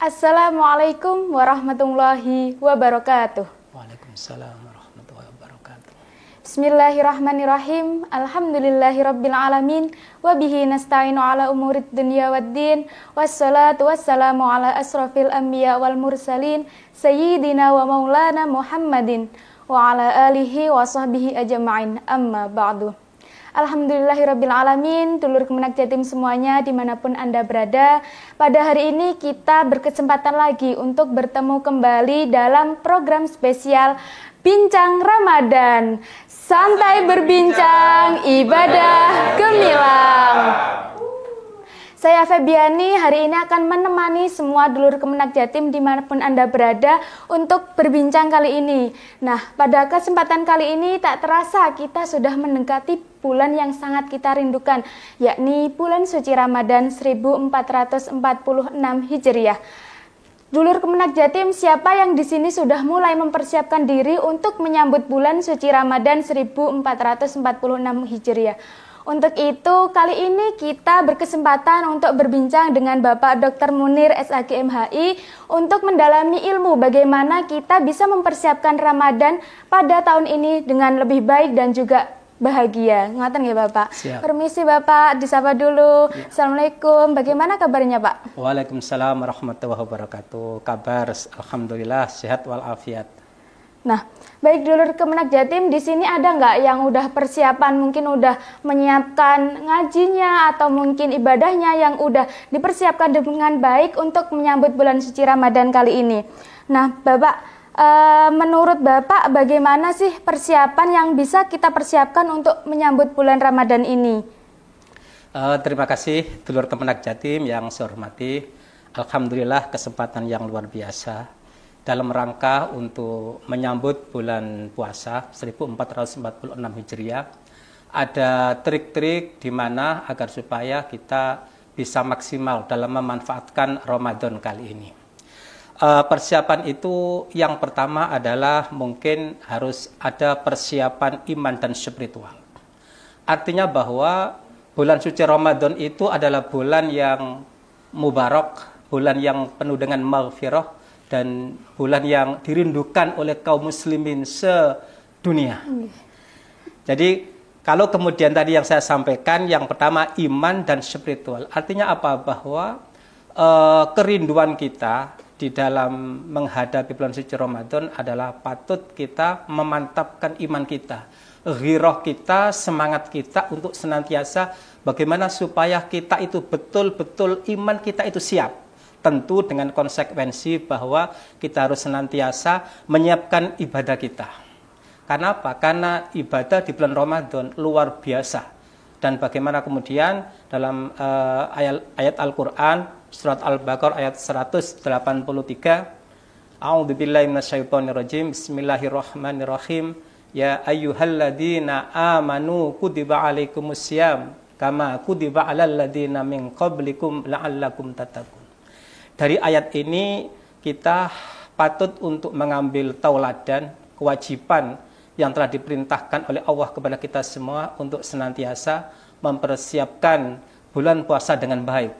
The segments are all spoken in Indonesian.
Assalamualaikum warahmatullahi wabarakatuh. Waalaikumsalam warahmatullahi wabarakatuh. Bismillahirrahmanirrahim. Alhamdulillahirabbil alamin wa bihi nasta'inu ala umurid dunya waddin. Wassalatu wassalamu ala asrafil anbiya wal mursalin sayyidina wa maulana Muhammadin wa ala alihi wa sahbihi ajma'in. Amma ba'du. Alhamdulillahirabbil alamin, dulur Kemenak Jatim semuanya dimanapun Anda berada. Pada hari ini kita berkesempatan lagi untuk bertemu kembali dalam program spesial Bincang Ramadan. Santai berbincang, ibadah gemilang. Saya Febiani hari ini akan menemani semua dulur Kemenak Jatim dimanapun Anda berada untuk berbincang kali ini. Nah, pada kesempatan kali ini tak terasa kita sudah mendekati bulan yang sangat kita rindukan, yakni bulan suci Ramadan 1446 Hijriah. Dulur Kemenak Jatim, siapa yang di sini sudah mulai mempersiapkan diri untuk menyambut bulan suci Ramadan 1446 Hijriah? Untuk itu, kali ini kita berkesempatan untuk berbincang dengan Bapak Dr. Munir SAG MHI untuk mendalami ilmu bagaimana kita bisa mempersiapkan Ramadan pada tahun ini dengan lebih baik dan juga bahagia. Ngoten ya Bapak? Siap. Permisi Bapak, disapa dulu. Ya. Assalamualaikum, bagaimana kabarnya Pak? Waalaikumsalam warahmatullahi wabarakatuh. Kabar alhamdulillah sehat walafiat. Nah, baik dulur Kemenak Jatim, di sini ada nggak yang udah persiapan, mungkin udah menyiapkan ngajinya atau mungkin ibadahnya yang udah dipersiapkan dengan baik untuk menyambut bulan suci Ramadan kali ini? Nah, Bapak, menurut Bapak bagaimana sih persiapan yang bisa kita persiapkan untuk menyambut bulan Ramadan ini? Terima kasih dulur Kemenak Jatim yang saya hormati. Alhamdulillah kesempatan yang luar biasa dalam rangka untuk menyambut bulan puasa 1446 Hijriah. Ada trik-trik di mana agar supaya kita bisa maksimal dalam memanfaatkan Ramadan kali ini. Persiapan itu yang pertama adalah mungkin harus ada persiapan iman dan spiritual. Artinya bahwa bulan suci Ramadan itu adalah bulan yang mubarak, bulan yang penuh dengan maghfirah, dan bulan yang dirindukan oleh kaum muslimin sedunia. Jadi kalau kemudian tadi yang saya sampaikan, yang pertama iman dan spiritual. Artinya apa? Bahwa kerinduan kita di dalam menghadapi bulan suci Ramadan adalah patut kita memantapkan iman kita, ghirah kita, semangat kita untuk senantiasa bagaimana supaya kita itu betul-betul iman kita itu siap. Tentu dengan konsekuensi bahwa kita harus senantiasa menyiapkan ibadah kita. Karena apa? Karena ibadah di bulan Ramadan luar biasa. Dan bagaimana kemudian dalam ayat Al-Quran, surat Al-Baqarah ayat 183, A'udzubillahi minasyaitonirrajim, Bismillahirrahmanirrahim, Ya ayyuhalladzina amanu kutiba alaikumussyam, kama kutiba alal ladzina min qablikum la'allakum tattaqun. Dari ayat ini kita patut untuk mengambil tauladan, kewajiban yang telah diperintahkan oleh Allah kepada kita semua untuk senantiasa mempersiapkan bulan puasa dengan baik.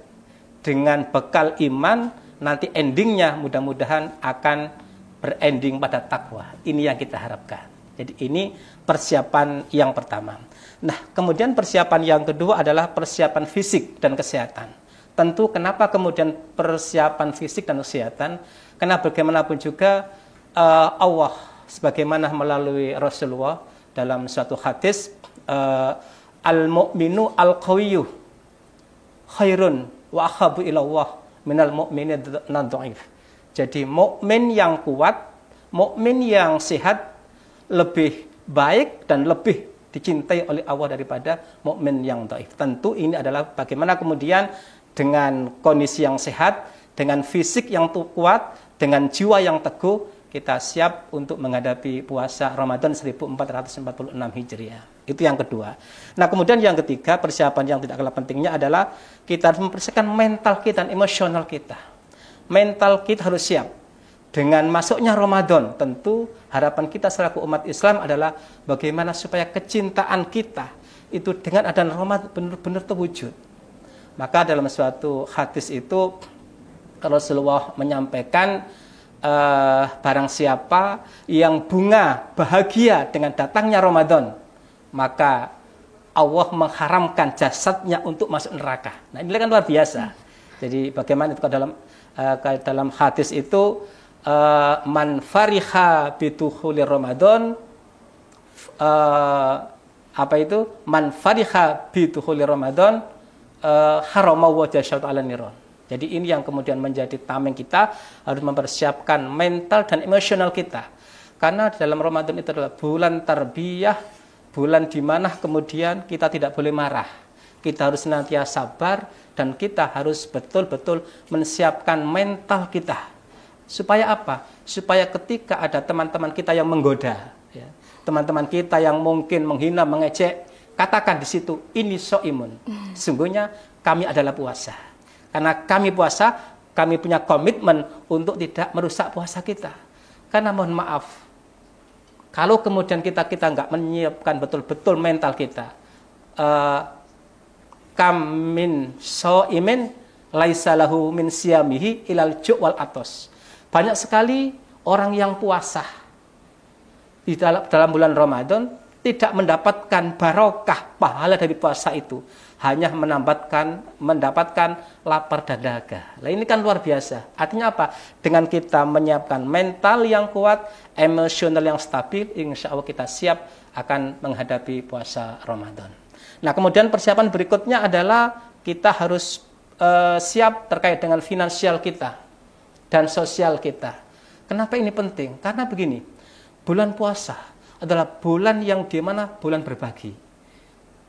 Dengan bekal iman, nanti endingnya mudah-mudahan akan berending pada takwa. Ini yang kita harapkan. Jadi ini persiapan yang pertama. Nah, kemudian persiapan yang kedua adalah persiapan fisik dan kesehatan. Tentu kenapa kemudian persiapan fisik dan kesehatan? Karena bagaimanapun juga Allah sebagaimana melalui Rasulullah dalam suatu hadis, al-mu'minu al-qawiyyu khairun wa akhabu ilallah minal mu'mini nadha'if. Jadi mukmin yang kuat, mukmin yang sehat lebih baik dan lebih dicintai oleh Allah daripada mukmin yang dhaif. Tentu ini adalah bagaimana kemudian dengan kondisi yang sehat, dengan fisik yang kuat, dengan jiwa yang teguh, kita siap untuk menghadapi puasa Ramadan 1446 Hijriah. Itu yang kedua. Nah, kemudian yang ketiga, persiapan yang tidak kalah pentingnya adalah kita harus mempersiapkan mental kita dan emosional kita. Mental kita harus siap. Dengan masuknya Ramadan, tentu harapan kita selaku umat Islam adalah bagaimana supaya kecintaan kita itu dengan adanya Ramadan benar-benar terwujud. Maka dalam suatu hadis itu Rasulullah menyampaikan barang siapa yang bunga bahagia dengan datangnya Ramadan, maka Allah mengharamkan jasadnya untuk masuk neraka. Nah, ini kan luar biasa. Jadi bagaimana itu dalam hadis itu, man fariha bitukhuli Ramadan, man fariha bitukhuli Ramadan, harama wajah syaitu ala niron. Jadi ini yang kemudian menjadi tameng kita, harus mempersiapkan mental dan emosional kita. Karena dalam Ramadan itu adalah bulan tarbiyah, bulan di mana kemudian kita tidak boleh marah. Kita harus senantiasa sabar dan kita harus betul-betul menyiapkan mental kita. Supaya apa? Supaya ketika ada teman-teman kita yang menggoda, ya, teman-teman kita yang mungkin menghina, mengejek, katakan di situ, ini so'imun. Sungguhnya kami adalah puasa. Karena kami puasa, kami punya komitmen untuk tidak merusak puasa kita. Karena mohon maaf, kalau kemudian kita nggak menyiapkan betul-betul mental kita, kamin so'imin laisalahu min siyamihi ilal ju' wal atos. Banyak sekali orang yang puasa di dalam bulan Ramadan tidak mendapatkan barokah pahala dari puasa itu, hanya mendapatkan lapar dan dahaga. Nah, ini kan luar biasa. Artinya apa? Dengan kita menyiapkan mental yang kuat, emosional yang stabil, insya Allah kita siap akan menghadapi puasa Ramadan. Nah, kemudian persiapan berikutnya adalah kita harus siap terkait dengan finansial kita dan sosial kita. Kenapa ini penting? Karena begini, bulan puasa adalah bulan yang dimana bulan berbagi.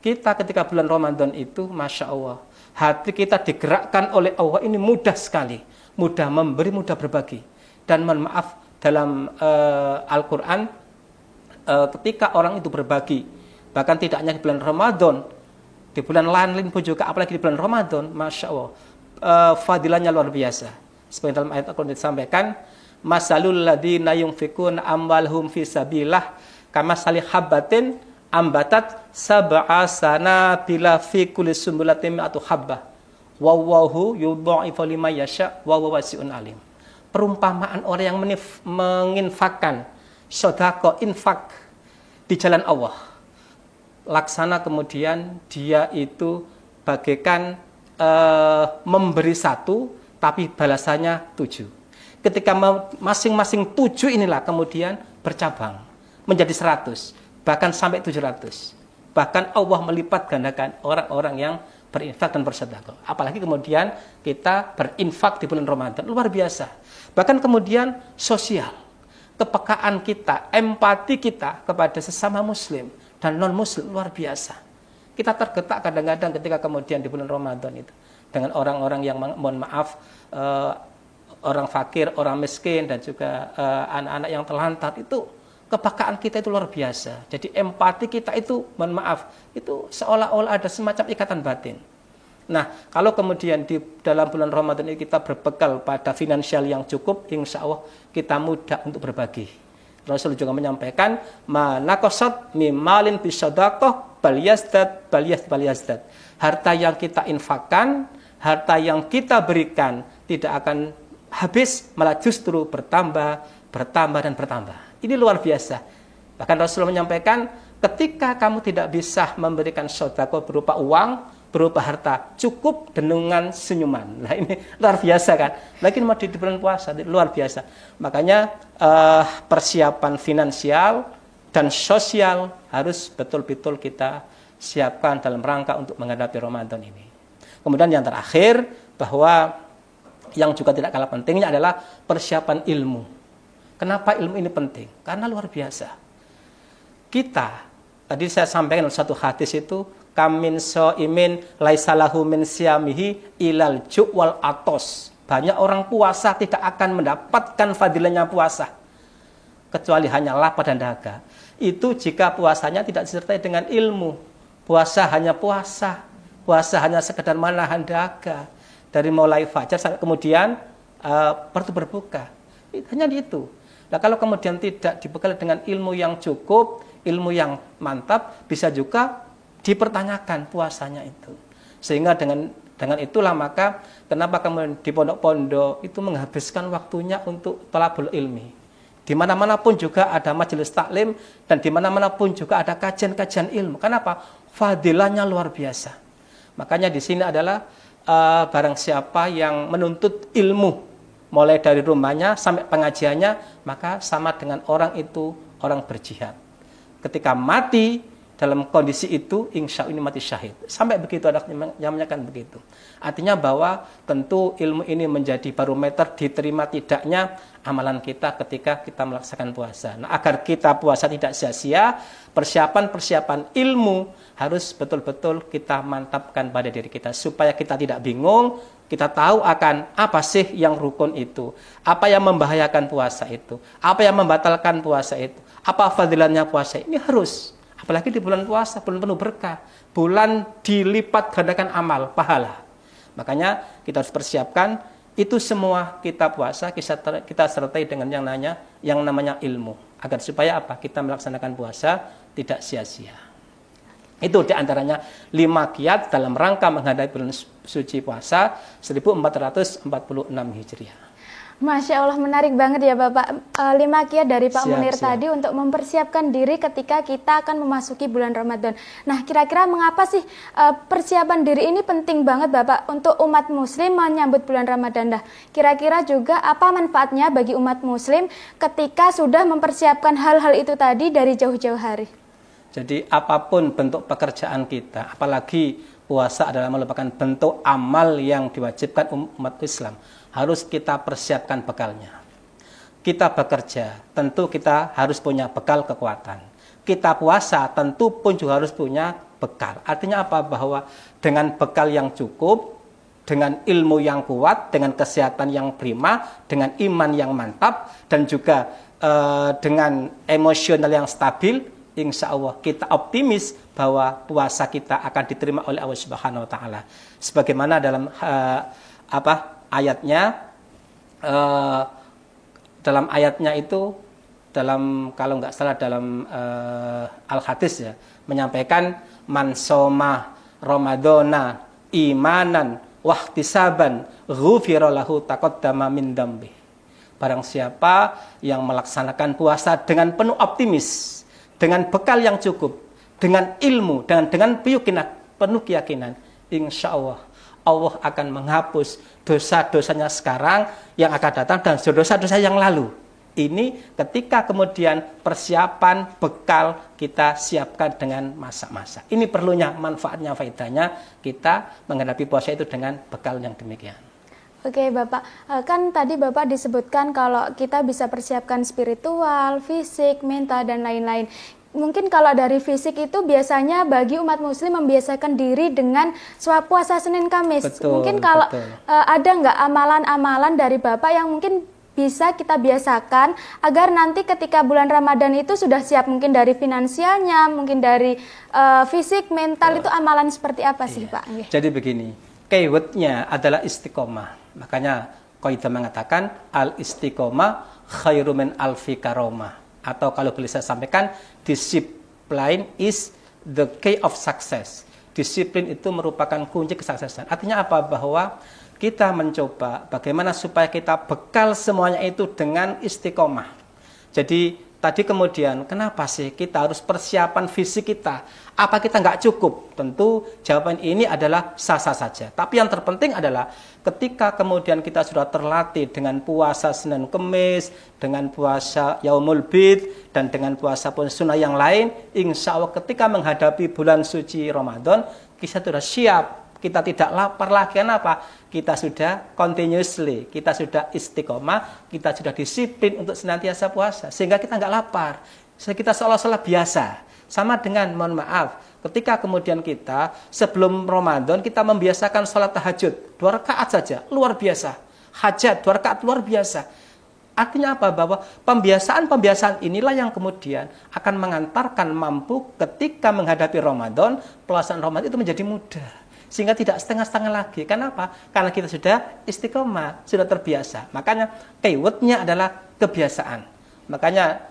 Kita ketika bulan Ramadan itu, Masya Allah, hati kita digerakkan oleh Allah ini mudah sekali. Mudah memberi, mudah berbagi. Dan mohon maaf, dalam Al-Quran, ketika orang itu berbagi, bahkan tidak hanya di bulan Ramadan, di bulan lain pun juga, apalagi di bulan Ramadan, Masya Allah, fadilahnya luar biasa. Seperti dalam ayat Al-Quran disampaikan, masalul ladina yunfikun amwalhum fi sabilillah kamasali habbatin ambatat sab'a sanabila fi kulli sumbulatin mi'atu habbah wallahu yudha'ifu liman yasha wa huwa wasi'un alim. Perumpamaan orang yang menginfakkan sedekah, infak di jalan Allah, laksana kemudian dia itu bagaikan memberi 1 tapi balasannya 7. Ketika masing-masing 7 inilah kemudian bercabang menjadi 100, bahkan sampai 700. Bahkan Allah melipat gandakan orang-orang yang berinfak dan bersedekah. Apalagi kemudian kita berinfak di bulan Ramadan, luar biasa. Bahkan kemudian sosial, kepekaan kita, empati kita kepada sesama muslim dan non-muslim luar biasa. Kita tergetak kadang-kadang ketika kemudian di bulan Ramadan itu dengan orang-orang yang mohon maaf, orang fakir, orang miskin, dan juga anak-anak yang terlantar, itu kepekaan kita itu luar biasa. Jadi empati kita itu, mohon maaf, itu seolah-olah ada semacam ikatan batin. Nah, kalau kemudian di dalam bulan Ramadan ini kita berbekal pada finansial yang cukup, insya Allah kita mudah untuk berbagi. Rasul juga menyampaikan, ma naqasat mim malin bisadaqah bal yazdad. Harta yang kita infakkan, harta yang kita berikan tidak akan habis, malah justru bertambah dan bertambah. Ini luar biasa. Bahkan Rasulullah menyampaikan, ketika kamu tidak bisa memberikan sedekah berupa uang, berupa harta, cukup dengan senyuman. Nah, ini luar biasa kan. Lagi mau di bulan puasa, luar biasa. Makanya persiapan finansial dan sosial harus betul-betul kita siapkan dalam rangka untuk menghadapi Ramadan ini. Kemudian yang terakhir, bahwa yang juga tidak kalah pentingnya adalah persiapan ilmu. Kenapa ilmu ini penting? Karena luar biasa. Kita, tadi saya sampaikan dalam satu hadis itu, kamin so'imin laisalahu min siyamihi ilal ju' wal atos. Banyak orang puasa tidak akan mendapatkan fadilahnya puasa, kecuali hanya lapar dan dahaga. Itu jika puasanya tidak disertai dengan ilmu. Puasa hanya sekedar menahan dahaga. Dari mulai fajar sampai kemudian waktu berbuka. Hanya itu. Nah, kalau kemudian tidak dibekali dengan ilmu yang cukup, ilmu yang mantap, bisa juga dipertanyakan puasanya itu. Sehingga dengan Dengan itulah maka kenapa kemudian di pondok-pondok itu menghabiskan waktunya untuk thalabul ilmi. Di mana-mana pun juga ada majelis taklim dan di mana-mana pun juga ada kajian-kajian ilmu. Kenapa? Fadilahnya luar biasa. Makanya di sini adalah barang siapa yang menuntut ilmu mulai dari rumahnya sampai pengajiannya, maka sama dengan orang itu orang berjihad. Ketika mati dalam kondisi itu, insya Allah ini mati syahid. Sampai begitu ada yang menyatakan begitu. Artinya bahwa tentu ilmu ini menjadi barometer diterima tidaknya amalan kita ketika kita melaksanakan puasa. Nah, agar kita puasa tidak sia-sia, persiapan-persiapan ilmu harus betul-betul kita mantapkan pada diri kita. Supaya kita tidak bingung, kita tahu akan apa sih yang rukun itu, apa yang membahayakan puasa itu, apa yang membatalkan puasa itu, apa fadilannya puasa. Ini harus. Apalagi di bulan puasa, bulan penuh berkah, bulan dilipat gandakan amal, pahala. Makanya kita harus persiapkan itu semua kita puasa, kita sertai dengan yang namanya ilmu. Agar supaya apa? Kita melaksanakan puasa tidak sia-sia. Itu diantaranya 5 kiat dalam rangka menghadapi bulan suci puasa 1446 Hijriah. Masya Allah, menarik banget ya Bapak. 5 kiat dari Pak Munir Siap. tadi untuk mempersiapkan diri ketika kita akan memasuki bulan Ramadan. Nah, kira-kira mengapa sih persiapan diri ini penting banget Bapak untuk umat muslim menyambut bulan Ramadan? Dah, kira-kira juga apa manfaatnya bagi umat muslim ketika sudah mempersiapkan hal-hal itu tadi dari jauh-jauh hari? Jadi apapun bentuk pekerjaan kita, apalagi puasa adalah merupakan bentuk amal yang diwajibkan umat Islam, harus kita persiapkan bekalnya. Kita bekerja, tentu kita harus punya bekal kekuatan. Kita puasa, tentu pun juga harus punya bekal. Artinya apa? Bahwa dengan bekal yang cukup, dengan ilmu yang kuat, dengan kesehatan yang prima, dengan iman yang mantap, dan juga dengan emosional yang stabil, insya Allah kita optimis bahwa puasa kita akan diterima oleh Allah Subhanahu Wa Taala. Sebagaimana dalam dalam ayatnya itu, kalau nggak salah dalam Al-Hadis ya, menyampaikan man soma Ramadana imanan wahtisaban ghufira lahu taqaddama min dambi. Barang siapa yang melaksanakan puasa dengan penuh optimis, dengan bekal yang cukup, dengan ilmu, dengan penuh keyakinan, insya Allah Allah akan menghapus dosa-dosanya sekarang, yang akan datang, dan dosa-dosa yang lalu. Ini ketika kemudian persiapan bekal kita siapkan dengan masak-masak. Ini perlunya, manfaatnya, faedahnya kita menghadapi puasa itu dengan bekal yang demikian. Oke Bapak, kan tadi Bapak disebutkan kalau kita bisa persiapkan spiritual, fisik, mental, dan lain-lain. Mungkin kalau dari fisik itu biasanya bagi umat muslim membiasakan diri dengan puasa Senin Kamis. Mungkin kalau ada nggak amalan-amalan dari Bapak yang mungkin bisa kita biasakan agar nanti ketika bulan Ramadan itu sudah siap, mungkin dari finansialnya, mungkin dari fisik, mental, itu amalan seperti apa sih Pak? Jadi begini, keywordnya adalah istiqomah. Makanya Qaidah mengatakan al-istiqomah khairu min alfi karomah. Atau kalau boleh saya sampaikan, disiplin is the key of success. Disiplin itu merupakan kunci kesuksesan. Artinya apa? Bahwa kita mencoba bagaimana supaya kita bekal semuanya itu dengan istiqomah. Jadi tadi kemudian kenapa sih kita harus persiapan fisik kita? Apa kita nggak cukup? Tentu jawaban ini adalah sah-sah saja. Tapi yang terpenting adalah ketika kemudian kita sudah terlatih dengan puasa Senin Kemis, dengan puasa Yaumul Bid, dan dengan puasa pun sunnah yang lain, insya Allah ketika menghadapi bulan suci Ramadan, kita sudah siap. Kita tidak lapar lagi. Kenapa? Kita sudah continuously, kita sudah istiqomah, kita sudah disiplin untuk senantiasa puasa. Sehingga kita nggak lapar. Sehingga kita seolah-olah biasa. Sama dengan, mohon maaf, ketika kemudian kita sebelum Ramadan, kita membiasakan sholat tahajud. 2 rakaat saja, luar biasa. Hajat, 2 rakaat, luar biasa. Artinya apa? Bahwa pembiasaan-pembiasaan inilah yang kemudian akan mengantarkan mampu ketika menghadapi Ramadan, pelaksanaan Ramadan itu menjadi mudah. Sehingga tidak setengah-setengah lagi. Kenapa? Karena kita sudah istiqomah, sudah terbiasa. Makanya keywordnya adalah kebiasaan. Makanya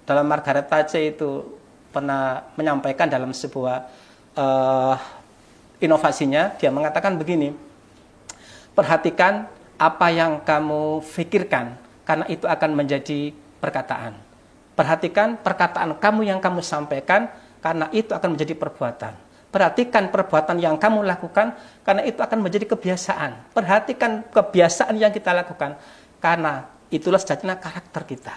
dalam Margaret Thatcher itu pernah menyampaikan dalam sebuah inovasinya, dia mengatakan begini, perhatikan apa yang kamu pikirkan, karena itu akan menjadi perkataan. Perhatikan perkataan kamu yang kamu sampaikan, karena itu akan menjadi perbuatan. Perhatikan perbuatan yang kamu lakukan, karena itu akan menjadi kebiasaan. Perhatikan kebiasaan yang kita lakukan, karena itulah sejatinya karakter kita.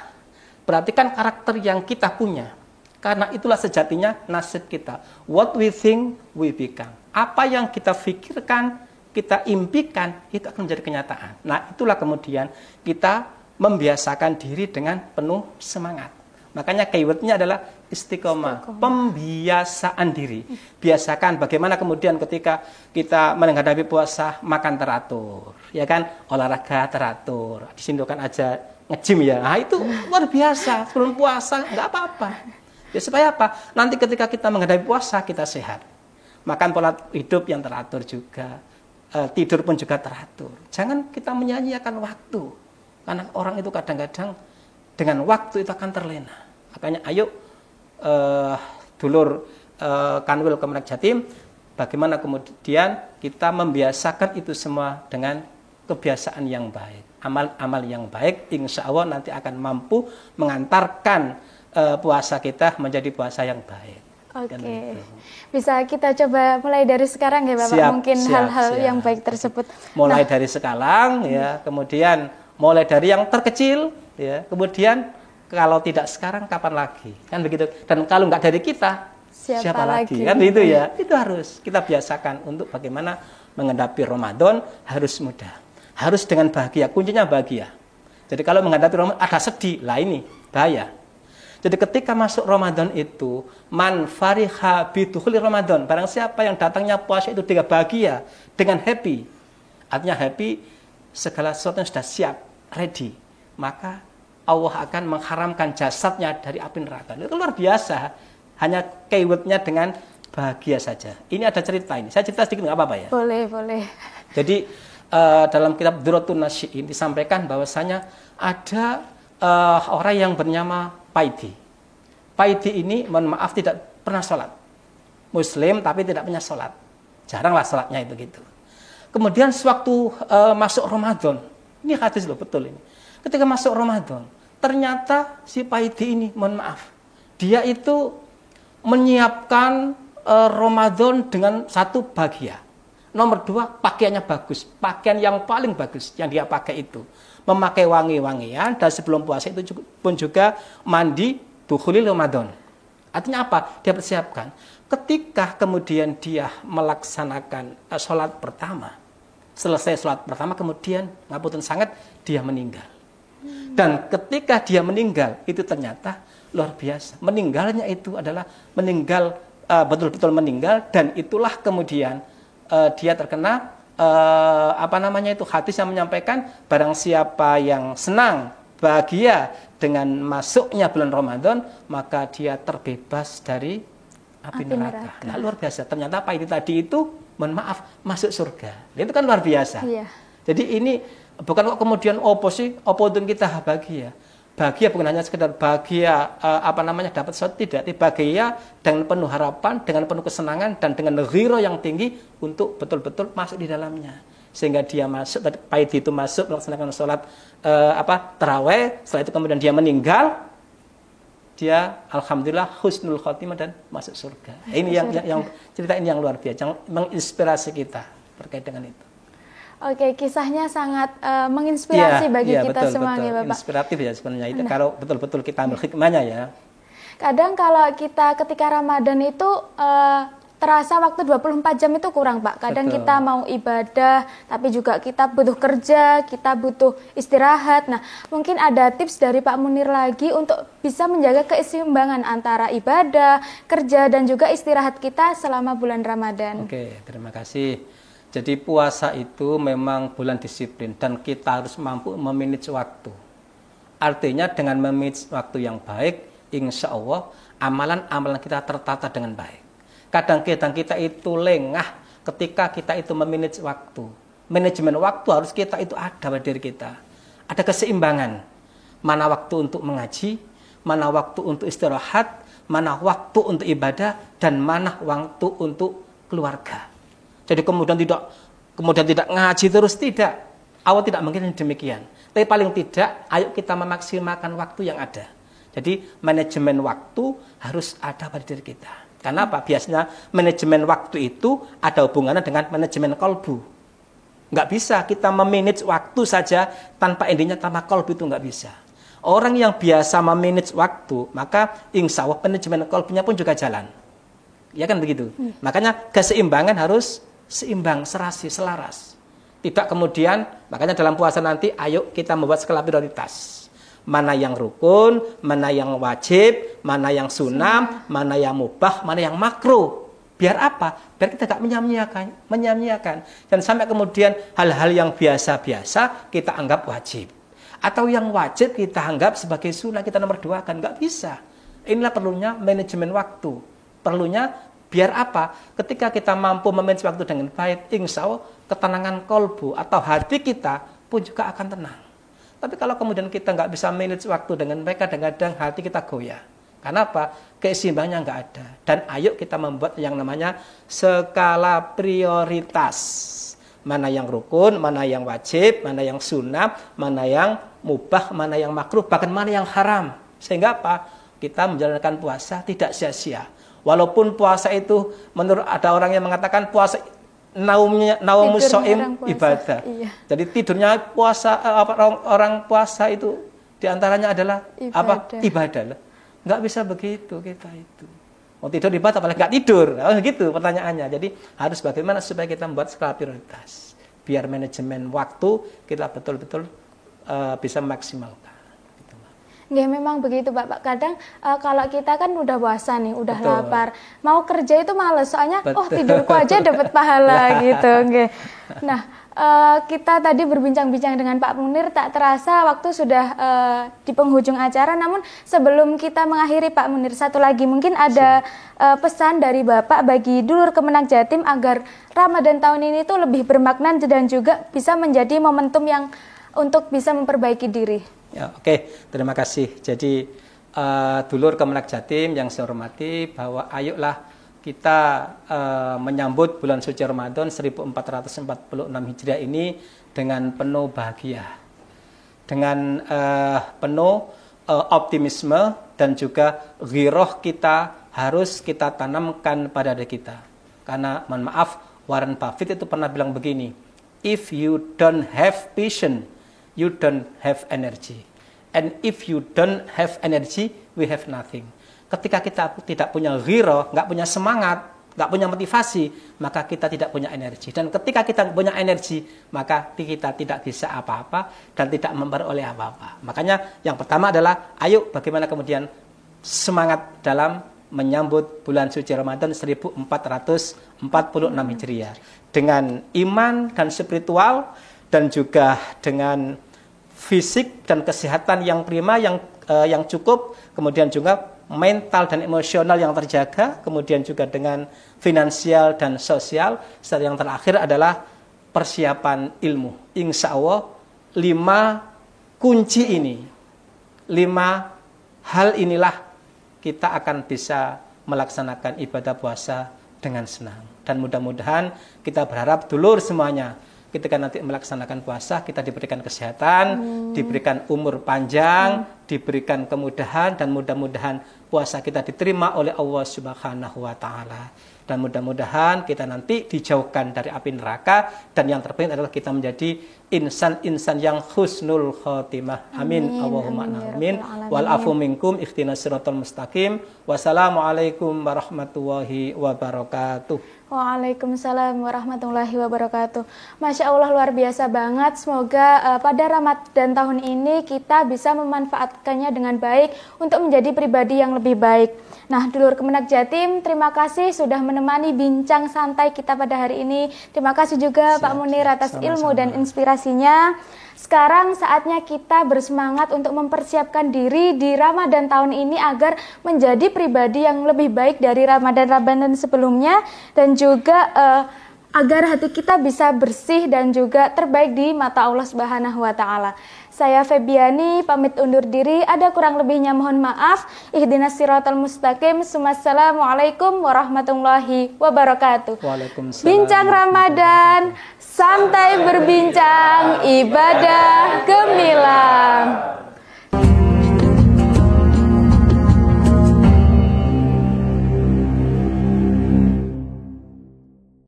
Perhatikan karakter yang kita punya, karena itulah sejatinya nasib kita. What we think, we become. Apa yang kita pikirkan, kita impikan, itu akan menjadi kenyataan. Nah, itulah kemudian kita membiasakan diri dengan penuh semangat. Makanya keywordnya adalah istiqomah, pembiasaan diri. Biasakan bagaimana kemudian ketika kita menghadapi puasa, makan teratur, ya kan, olahraga teratur. Di sini kan aja nge-gym ya. Nah, itu luar biasa. Sebelum puasa nggak apa-apa. Ya supaya apa? Nanti ketika kita menghadapi puasa kita sehat. Makan pola hidup yang teratur juga. Tidur pun juga teratur. Jangan kita menyanyiakan waktu. Karena orang itu kadang-kadang dengan waktu itu akan terlena. Makanya ayo dulur Kanwil Kemenak Jatim, bagaimana kemudian kita membiasakan itu semua dengan kebiasaan yang baik. Amal-amal yang baik, insya Allah nanti akan mampu mengantarkan puasa kita menjadi puasa yang baik. Oke, bisa kita coba mulai dari sekarang ya Bapak, mungkin hal-hal yang baik tersebut. Mulai dari sekarang ya, kemudian mulai dari yang terkecil ya, kemudian kalau tidak sekarang kapan lagi, kan begitu. Dan kalau nggak dari kita, siapa lagi? Kan itu ya. Itu harus kita biasakan untuk bagaimana menghadapi Ramadan harus mudah, harus dengan bahagia. Kuncinya bahagia. Jadi kalau menghadapi Ramadan ada sedih, lah ini bahaya. Jadi ketika masuk Ramadan itu, man fariha bidukhuli Ramadan, barang siapa yang datangnya puasa itu dengan bahagia, dengan happy. Artinya happy, segala sesuatu yang sudah siap, ready. Maka Allah akan mengharamkan jasadnya dari api neraka. Itu luar biasa. Hanya keywordnya dengan bahagia saja. Ini ada cerita ini. Saya cerita sedikit nggak apa-apa ya? Boleh, boleh. Jadi dalam kitab Durratun Nasyi'in disampaikan bahwasanya ada orang yang bernama Paidi. Paidi ini, mohon maaf, tidak pernah sholat. Muslim tapi tidak punya sholat. Jaranglah sholatnya itu gitu. Kemudian sewaktu masuk Ramadan, ini hadis loh, betul ini. Ketika masuk Ramadan, ternyata si Paidi ini, mohon maaf, dia itu menyiapkan Ramadan dengan satu bahagia. Nomor 2, pakaiannya bagus. Pakaian yang paling bagus yang dia pakai itu. Memakai wangi-wangian, dan sebelum puasa itu pun juga mandi dukhulil Ramadan. Artinya apa? Dia persiapkan. Ketika kemudian dia melaksanakan sholat pertama, selesai sholat pertama, kemudian ngapunten sangat, dia meninggal. Dan ketika dia meninggal, itu ternyata luar biasa. Meninggalnya itu adalah meninggal, betul-betul meninggal, dan itulah kemudian dia terkena hadis yang menyampaikan barang siapa yang senang, bahagia dengan masuknya bulan Ramadan, maka dia terbebas dari api neraka. Nah, luar biasa. Ternyata apa itu tadi itu, mohon maaf, masuk surga. Itu kan luar biasa. Iya. Jadi ini bukan kok kemudian opo untuk kita bahagia. Bahagia bukan hanya sekedar bahagia dapat sesuatu, tidak. Bahagia dengan penuh harapan, dengan penuh kesenangan, dan dengan ghirah yang tinggi untuk betul-betul masuk di dalamnya. Sehingga dia masuk, Paidi itu masuk melaksanakan sholat taraweh, setelah itu kemudian dia meninggal, dia alhamdulillah husnul khotimah dan masuk surga. Ini yang cerita ini yang luar biasa, yang menginspirasi kita terkait dengan itu. Oke, kisahnya sangat menginspirasi bagi kita semua ya Bapak. Inspiratif ya sebenarnya itu, kalau betul-betul kita ambil hikmahnya ya. Kadang kalau kita ketika Ramadan itu terasa waktu 24 jam itu kurang Pak. Kadang kita mau ibadah, tapi juga kita butuh kerja, kita butuh istirahat. Nah, mungkin ada tips dari Pak Munir lagi untuk bisa menjaga keseimbangan antara ibadah, kerja, dan juga istirahat kita selama bulan Ramadan. Oke, terima kasih. Jadi puasa itu memang bulan disiplin dan kita harus mampu memanage waktu. Artinya dengan memanage waktu yang baik, insya Allah amalan-amalan kita tertata dengan baik. Kadang-kadang kita itu lengah ketika kita itu memanage waktu. Manajemen waktu harus kita itu ada pada diri kita. Ada keseimbangan. Mana waktu untuk mengaji, mana waktu untuk istirahat, mana waktu untuk ibadah, dan mana waktu untuk keluarga. Jadi kemudian tidak ngaji terus, tidak. Allah tidak mungkin demikian. Tapi paling tidak, ayo kita memaksimalkan waktu yang ada. Jadi manajemen waktu harus ada pada diri kita. Karena apa? Biasanya manajemen waktu itu ada hubungannya dengan manajemen kolbu. Nggak bisa kita memanage waktu saja tanpa intinya, tanpa kolbu itu nggak bisa. Orang yang biasa memanage waktu, maka insya Allah manajemen kolbunya pun juga jalan. Ya kan begitu? Makanya keseimbangan harus seimbang, serasi, selaras. Tidak kemudian, makanya dalam puasa nanti, ayo kita membuat skala prioritas. Mana yang rukun, mana yang wajib, mana yang sunnah, mana yang mubah, mana yang makruh. Biar apa? Biar kita tidak menyia-nyiakan. Dan sampai kemudian hal-hal yang biasa-biasa kita anggap wajib. Atau yang wajib kita anggap sebagai sunnah, kita nomor 2 kan. Nggak bisa. Inilah perlunya manajemen waktu. Perlunya biar apa? Ketika kita mampu memanage waktu dengan baik, insya Allah ketenangan kolbu atau hati kita pun juga akan tenang. Tapi kalau kemudian kita nggak bisa manage waktu dengan mereka, kadang-kadang hati kita goyah. Karena apa? Keseimbangannya nggak ada. Dan ayo kita membuat yang namanya skala prioritas. Mana yang rukun, mana yang wajib, mana yang sunnah, mana yang mubah, mana yang makruh, bahkan mana yang haram. Sehingga apa? Kita menjalankan puasa tidak sia-sia. Walaupun puasa itu, menurut ada orang yang mengatakan puasa naumus so'im ibadah. Iya. Jadi tidurnya puasa, orang puasa itu diantaranya adalah ibadah. Nggak bisa begitu kita itu. Mau tidur ibadah, apalagi nggak tidur. Gitu pertanyaannya. Jadi harus bagaimana supaya kita membuat skala prioritas. Biar manajemen waktu kita betul-betul bisa maksimalkan. Ya memang begitu Pak. Kadang kalau kita kan udah puasa nih, udah lapar, mau kerja itu males, soalnya tidurku aja dapat pahala gitu. Nah, kita tadi berbincang-bincang dengan Pak Munir, tak terasa waktu sudah di penghujung acara. Namun sebelum kita mengakhiri Pak Munir, satu lagi mungkin ada pesan dari Bapak bagi dulur Kemenak Jatim agar Ramadan tahun ini tuh lebih bermakna dan juga bisa menjadi momentum yang untuk bisa memperbaiki diri. Ya, oke. Terima kasih. Jadi dulur Kemenak Jatim yang saya hormati, bahwa ayolah kita menyambut bulan suci Ramadan 1446 Hijriah ini dengan penuh bahagia, dengan penuh optimisme, dan juga ghiroh kita harus kita tanamkan pada diri kita. Karena mohon maaf, Warren Buffett itu pernah bilang begini, if you don't have passion, you don't have energy. And if you don't have energy, we have nothing. Ketika kita tidak punya ghirah, nggak punya semangat, nggak punya motivasi, maka kita tidak punya energi. Dan ketika kita punya energi, maka kita tidak bisa apa-apa dan tidak memperoleh apa-apa. Makanya yang pertama adalah, ayo bagaimana kemudian semangat dalam menyambut bulan suci Ramadan 1446 Hijriah. Dengan iman dan spiritual, dan juga dengan fisik dan kesehatan yang prima, yang cukup, kemudian juga mental dan emosional yang terjaga, kemudian juga dengan finansial dan sosial, serta yang terakhir adalah persiapan ilmu. Insya Allah 5 kunci ini, 5 hal inilah kita akan bisa melaksanakan ibadah puasa dengan senang. Dan mudah-mudahan kita berharap dulur semuanya, ketika nanti melaksanakan puasa, kita diberikan kesehatan, diberikan umur panjang, diberikan kemudahan, dan mudah-mudahan puasa kita diterima oleh Allah Subhanahu wa Ta'ala. Dan mudah-mudahan kita nanti dijauhkan dari api neraka, dan yang terpenting adalah kita menjadi insan-insan yang husnul khotimah. Amin. Allahumma amin. Wal afu minkum, ikhtinas siratal mustaqim. Wassalamualaikum warahmatullahi wabarakatuh. Waalaikumsalam warahmatullahi wabarakatuh. Masya Allah, luar biasa banget. Semoga pada Ramadan tahun ini kita bisa memanfaatkannya dengan baik untuk menjadi pribadi yang lebih baik. Nah, dulur Kemenak Jatim, terima kasih sudah menemani bincang santai kita pada hari ini. Terima kasih juga Pak Munir atas ilmu dan inspirasinya. Sekarang saatnya kita bersemangat untuk mempersiapkan diri di Ramadan tahun ini agar menjadi pribadi yang lebih baik dari Ramadan sebelumnya, dan juga agar hati kita bisa bersih dan juga terbaik di mata Allah Subhanahu wa Ta'ala. Saya Febiani pamit undur diri. Ada kurang lebihnya mohon maaf. Ihdinas siratal mustaqim. Assalamualaikum warahmatullahi wabarakatuh. Waalaikumsalam. Bincang Ramadan, santai berbincang, ibadah